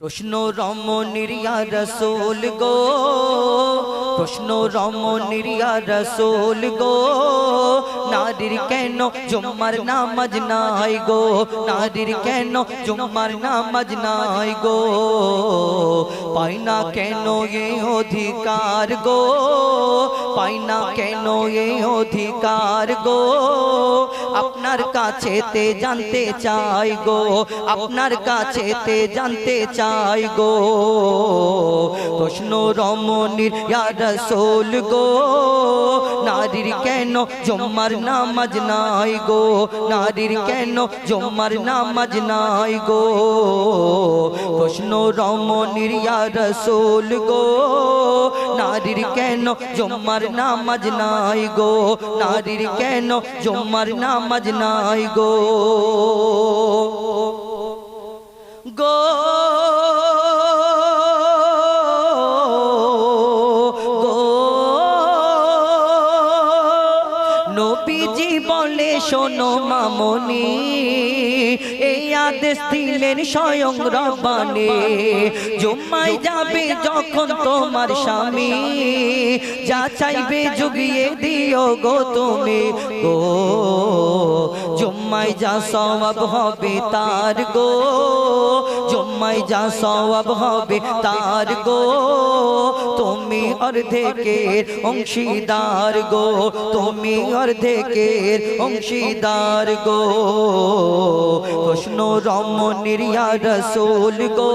প্রশ্ন রমণীর ইয়া রাসূল গো, প্রশ্ন রমণীর ইয়া রাসূল গো, নারীর কেন জুম্মার নামাজ নাই গো, নারীর কেন জুম্মার নামাজ নাই গো, পাই না কেন এ অধিকার গো, পাই না কেন এ অধিকার গো, আপনার কাছেতে জানতে চাই গো, আপনার কাছেতে জানতে চাই গো। প্রশ্ন রমণীর ইয়া রাসূল গো, নারীর কেন জুম্মার নামাজ নাই গো, নারীর কেন জুম্মার নামাজ নাই গো, প্রশ্ন রমণীর ইয়া রাসূল গো, নারীর কেন জুম্মার নামাজ নাই গো, নারীর কেন জুম্মার নামাজ নাই গো গো নবীজি বলে শোনো মামনি, এই আদেশ দিলেন স্বয়ং রব্বানি, জুম্মায় যাবে যখন তোমার স্বামী, যা চাইবে জুগিয়ে দিও গো তুমি গো, জুম্মায় যা সওয়াব হবে তার গো, জুম্মায় যা সওয়াব হবে তার গো, তুমি অর্ধেকের অংশীদার গো, তুমি অর্ধেকের অংশীদার গো। প্রশ্ন রমণীর ইয়া রাসূল গো,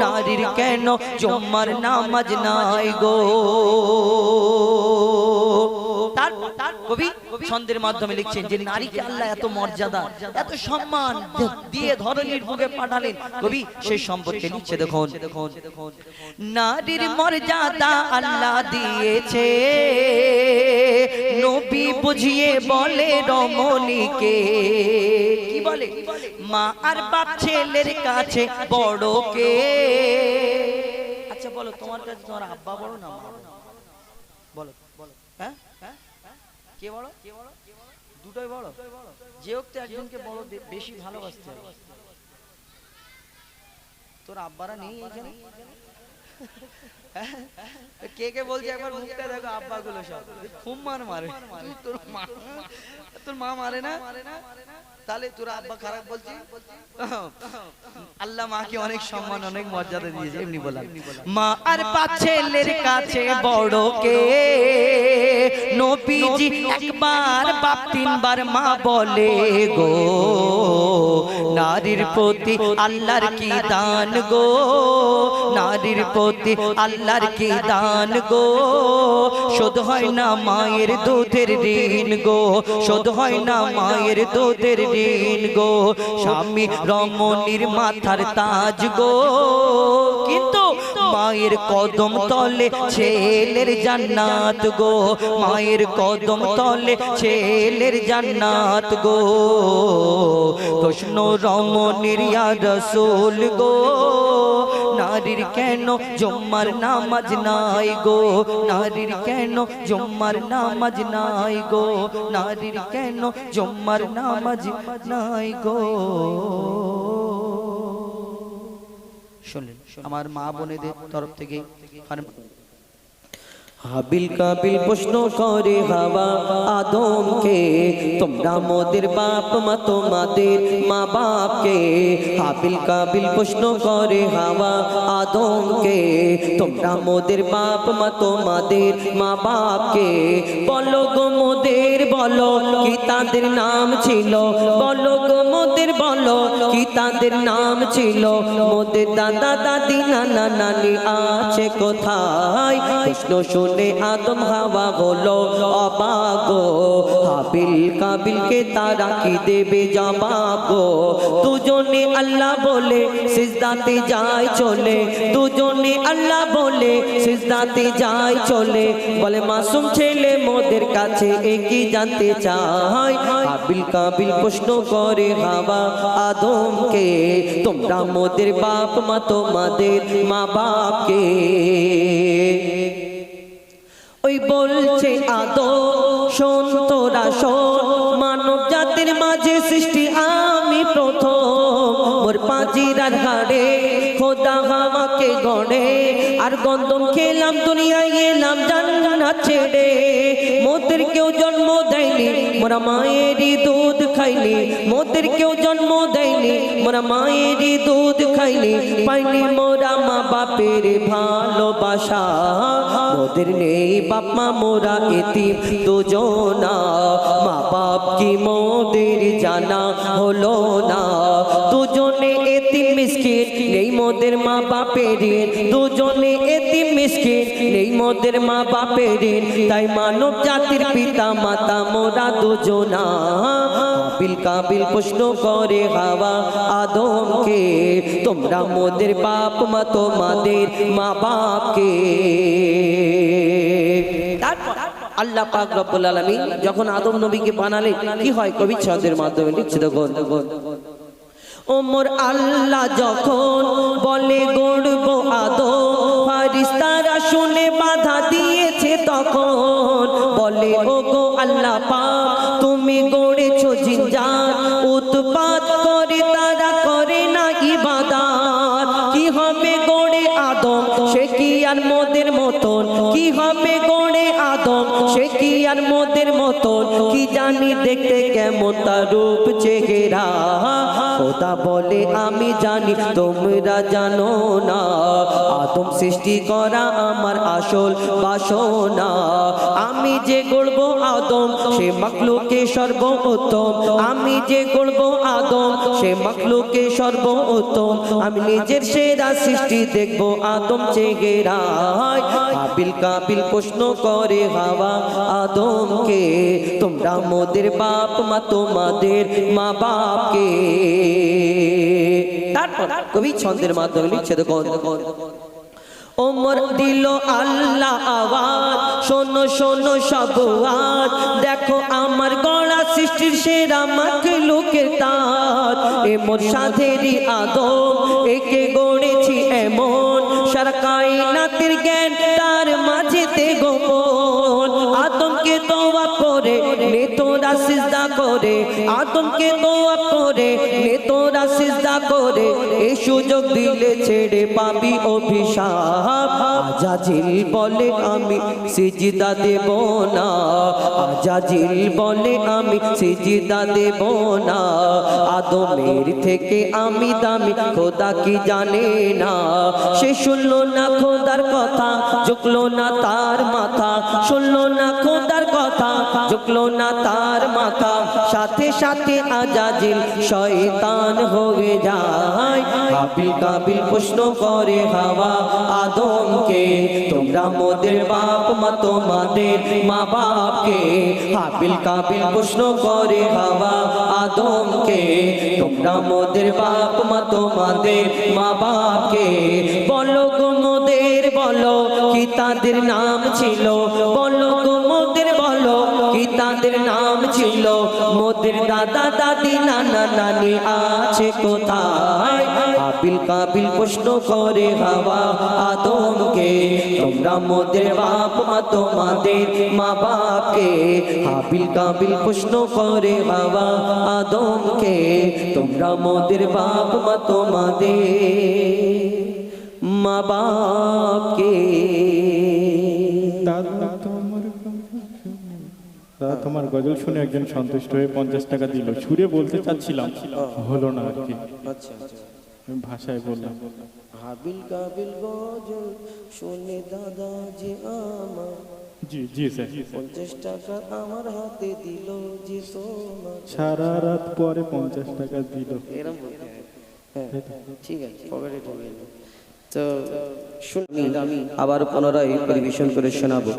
নারীর কেন জুম্মার নামাজ নাই গো। তার কবি ছন্দের মাধ্যমে লিখছেন যে নারীকে আল্লাহ এত মর্যাদা এত সম্মান দিয়ে ধরনীর বুকে পাঠালেন, কবি সেই সম্পর্কে লিখছে দেখুন, নারীর মর্যাদা আল্লাহ দিয়েছে, নবী বুঝিয়ে বলে রমণীকে, কি বলে, মা আর বাপ ছেলের কাছে বড় কে। আচ্ছা বলো, তোমার কাছে তোমার আব্বা বড় না মা বলো, হ্যাঁ কে বড়, দুটোই বড়, যে হোক তো একজনকে বড় বেশি ভালোবাসতে হবে। তোর আব্বারা নেই এখানে, কে কে বলছে একবার মুখটা দেখো, আব্বা গুলো সব খুব মার মারে, তোর মা মারে না, তাহলে তোর আব্বা খারাপ বলছি। আল্লাহ মাকে অনেক সম্মান অনেক মর্যাদা দিয়েছে, এমনি বললাম মা আর পাঁচ ছেলের কাছে বড় কে, নবীজি একবার বাপ তিনবার মা বলে গো, নারীর প্রতি আল্লাহর কি দান গো, নারীর প্রতি আল্লাহর কি দান গো, শোধ হয় না মায়ের দুধের ঋণ গো, শোধ হয় না মায়ের দুধের ঋণ গো, স্বামী রমণীর মাথার তাজ গো, কিন্তু মায়ের কদম তলে ছেলের জান্নাত গো, মায়ের কদম তলে ছেলের জান্নাত গো। প্রশ্ন রমণীর ইয়া রাসূল গো, নারীর কেন জুম্মার নামাজ নাই গো, নারীর কেন জুম্মার নামাজ নাই গো, নারীর কেন জুম্মার নামাজ নাই গো। শুনলেন আমার মা বোনেদের তরফ থেকে হাবিল কাবিল প্রশ্ন করে হাওয়া আদমকে, তোমরা মোদের বাপ মা তোমাদের মা বাপকে, হাবিল কাবিল প্রশ্ন করে হাওয়া আদমকে, তোমরা মোদের বাপ মা তোমাদের মা বাপকে, বলো গো মোদের বলো কি তাদের নাম ছিল, বলো গো মোদের বলো কি তাদের নাম ছিল, মোদের দাদা দাদি নানা নানি আছে কোথায়, প্রশ্ন শুনে আদম হাওয়া হলো অবাক গো, হাবিল কাবিলকে তারা কি দেবে জবাব গো, দুজনে আল্লাহ বলে সিজদাতে যায় চলে, দুজনে আল্লাহ বলে সিজদাতে যায় চলে, বলে মাসুম ছেলে মোদের কাছে একই জানতে চায়, হাবিল কাবিল প্রশ্ন করে হাওয়া আদমকে, তোমরা মোদের বাপ মা তোমাদের মা বাপকে, ওই বলছে আদম শোন তোরা শোন, মানব জাতির মাঝে সৃষ্টি আমি প্রথম, মোর পাজিরার ঘাড়ে খোদ খোদা হাওয়াকে গড়ে আর গন্ধম খেলাম দুনিয়ায় এলাম জান্নাত ছেড়ে মোদের কেউ জন্ম দেয়নি মোরা মায়েরই দুধ খাইনি মোদের কেউ জন্ম দেয়নি মোরা মায়েরই দুধ খাইনি পাইনি মোরা মা বাপের ভালোবাসা মোদের নেই বাপ মা মোরা এতিম দুজনা মা বাপ কি মোদের জানা হলো না দুজনে এতিম মিসকিন নেই মোদের মা বাপের দুজনে এতিম মিসকিন নেই মোদের মা বাপের তাই মানব জাতির পিতা মাতা মোরা দুজনা হাবিল কাবিল প্রশ্ন করে হাওয়া আদমকে তোমরা মোদের বাপ মা তোমাদের মা বাপকে আল্লাহ পাক রব্বুল আলামিন যখন আদম নবীকে বানালেন কি হয় কবি ছন্দের মাধ্যমে লিখছে দেখুন ওমর আল্লাহ যখন বলে গড়ব আদম ফারিস্তারা শুনে বাধা দিয়েছে তখন বলে ওগো আল্লাহ পাক তুমি গড়েছো জিনজাত উৎপাত করে তারা করে না ইবাদত কি হবে গড়ে আদম সে কি আর মোদের মতন কি হবে গড়ে আদম সে কি আর মোদের মতন কি জানি দেখতে কেমন তার রূপ চেহারা খোদা বলে আমি জানি তোমরা জানো না আদম সৃষ্টি করা আমার আসল বাসনা আমি যে গড়ব আদম সে মাখলুকে সর্বোত্তম আমি যে গড়ব আদম সে মাখলুকে সর্বোত্তম আমি নিজের সেরা সৃষ্টি দেখব আদম চেহারায় হাবিল কাবিল প্রশ্ন করে হাওয়া আদমকে তোমরা মোদের বাপ মা তোমাদের মা বাপকে তারপর কবি ছন্দের মাধ্যমে লিখছে দেখুন ওমর দিল আল্লাহ আওয়াজ শোনো শোনো সব আওয়াজ দেখো আমার গড়া সৃষ্টির সেরা মাখলুকের তাজ এ মোর সাধেরই আদম একে গড়েছি এমন সারা কায়নাতের জ্ঞান তার মাঝেতে গোপন আদমকে তোয়া করে নে তোরা সিজদা করে আদমকে তোয়া করে নে তোরা সিজদা করে এই সুযোগ দিলে ছেড়ে পাবি অভিশাপ আজাজিল বলে আমি সিজদা দেব না আজাজিল বলে আমি সিজদা দেব না আদমের থেকে আমি দামি খোদা কি জানে না সে শুনলো না খোদার কথা ঝুঁকলো না তার মাথা শুনলো না খোদার কথা ঝুঁকলো না তার মাথা সাথে সাথে আজাজিল শয়তান হয়ে যায় হাবিল কাবিল প্রশ্ন করে হাওয়া আদমকে তোমরা মোদের বাপ মা তোমাদের মা বাপকে হাবিল কাবিল প্রশ্ন করে হাওয়া আদমকে তোমরা মোদের বাপ মা তোমাদের মা বাপকে বলো গো মোদের বলো কি তাদের নাম ছিল বলো গো মোদের বলো কি তাদের নাম ছিল মোদের দাদা দাদি নানা নানি আছে কোথায় হাবিল কাবিল প্রশ্ন করে হাওয়া আদমকে তোমরা মোদের বাপ মা তোমাদের মা বাপকে হাবিল কাবিল প্রশ্ন করে হাওয়া আদমকে তোমরা মোদের বাপ মা তোমাদের মা বাপকে তোমার গজল শুনে একজন সন্তুষ্ট হয়ে 50 টাকা দিল সুরে বলতে চাচ্ছিলাম হলো না আর কি ভাষায় বললাম হাবিল কাবিল গজল শুনে দাদা যে আমার জি জি স্যার 50 টাকা আমার হাতে দিল যে সোনা সারা রাত পরে 50 টাকা দিল এরকম বলতে হ্যাঁ ঠিক আছে পকেটে ঢুকে গেল তো শুনি আমি আবার পুনরায় পরিবেশন করে শোনাবো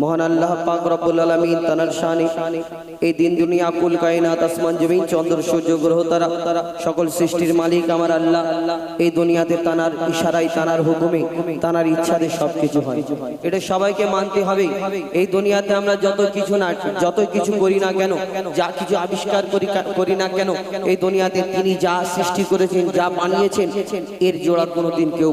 মহান আল্লাহ পাক রব্বুল আলামিন তার শানে এই দিন দুনিয়া কুল কায়নাত আসমান জমিন চন্দ্র সূর্য গ্রহ তারা সকল সৃষ্টির মালিক আমার আল্লাহ এই দুনিয়াতে তানার ইশারায় তানার হুকুমে তানার ইচ্ছাতে সবকিছু হয় এটা সবাইকে মানতে হবে এই দুনিয়াতে আমরা যত কিছু করি না কেন যা কিছু আবিষ্কার করি না কেন এই দুনিয়াতে তিনি যা সৃষ্টি করেছেন যা বানিয়েছেন এর জোড়া কোনোদিন কেউ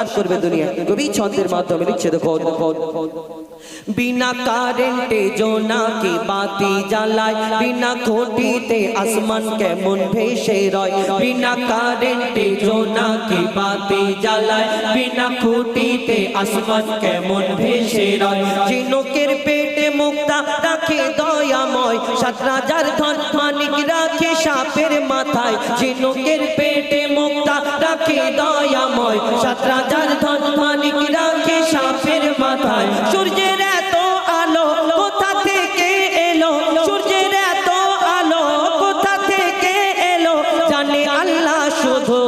অস্বীকার করবে দুনিয়া। কবি ছন্দের মাধ্যমে লিখছে দেখো, বিনা কারেন্টে জোনাকি বাতি জ্বালায়, বিনা খুঁটিতে আসমান কেমন ভেসে রয়। বিনা কারেন্টে জোনাকি বাতি জ্বালায়, বিনা খুঁটিতে আসমান কেমন ভেসে রয়। ঝিনুকের পেটে মুক্তা রাখে দয়াময়, 7 রাজার ধন মানিক রাখে সাপের মাথায়। ঝিনুকের পেটে মুক্তা রাখে দয়াময়, 7 রাজার ধন মানিক রাখে সাপের মাথায়। সূর্যের এত আলো কোথা থেকে এলো, সূর্যের এত আলো কোথা থেকে এলো, জানে আল্লাহ শুধু।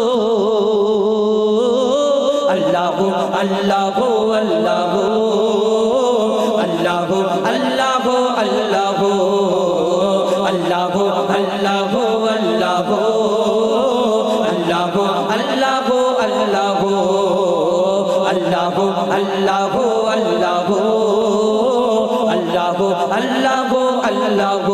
আল্লাহ আল্লাহ আল্লাহ আল্লাহ আল্লাহ আল্লাহ আল্লাহ আল্লাহ আল্লাহ আল্লাহ আল্লাহ আল্লাহ আল্লাহ আল্লাহ আল্লাহ আল্লাহ আল্লাহ আল্লাহ।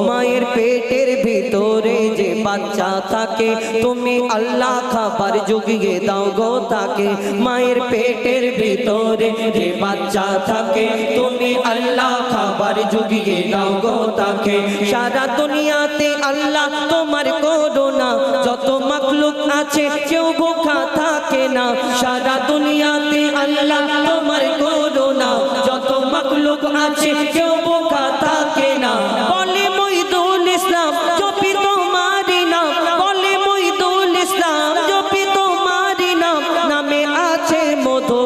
মায়ের পেটের ভিতরে যে বাচ্চা থাকে, তুমি আল্লাহ খাবার জুগিয়ে দাও গো তাকে। মায়ের পেটের ভিতরে যে বাচ্চা থাকে, তুমি আল্লাহ খাবার জুগিয়ে দাও গো তাকে। সারা দুনিয়াতে আল্লাহ তোমার করোনা, যত মাখলুক আছে কেউ ভোখা থাকে না। সারা দুনিয়াতে আল্লাহ তোমার করোনা, যত মাখলুক আছে কেউ ভোখা থাকে না। বলে মইদুল ইসলাম জপি তোমারি নাম, বলে মইদুল ইসলাম জপি তোমারি নাম, নামে আছে মধু।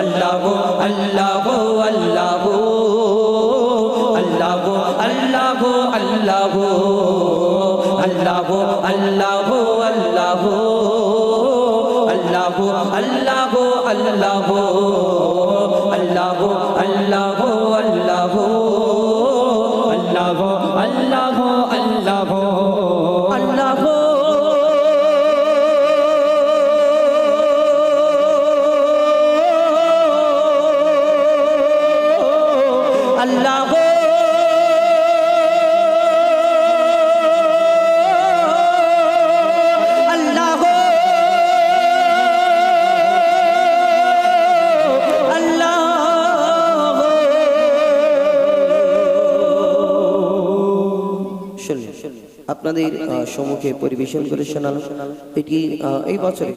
আল্লাহ আল্লাহ আল্লাহ আল্লাহ আল্লাহ আল্লাহ আল্লাহ আল্লাহ আল্লাহ আল্লাহ আল্লাহ আল্লাহ আল্লাহ আল্লাহ আল্লাহ আল্লাহ আল্লাহ আল্লাহ। আল্লাহ আপনাদের সম্মুখে পরিবেশন করে শোনালো এটি এই বছরে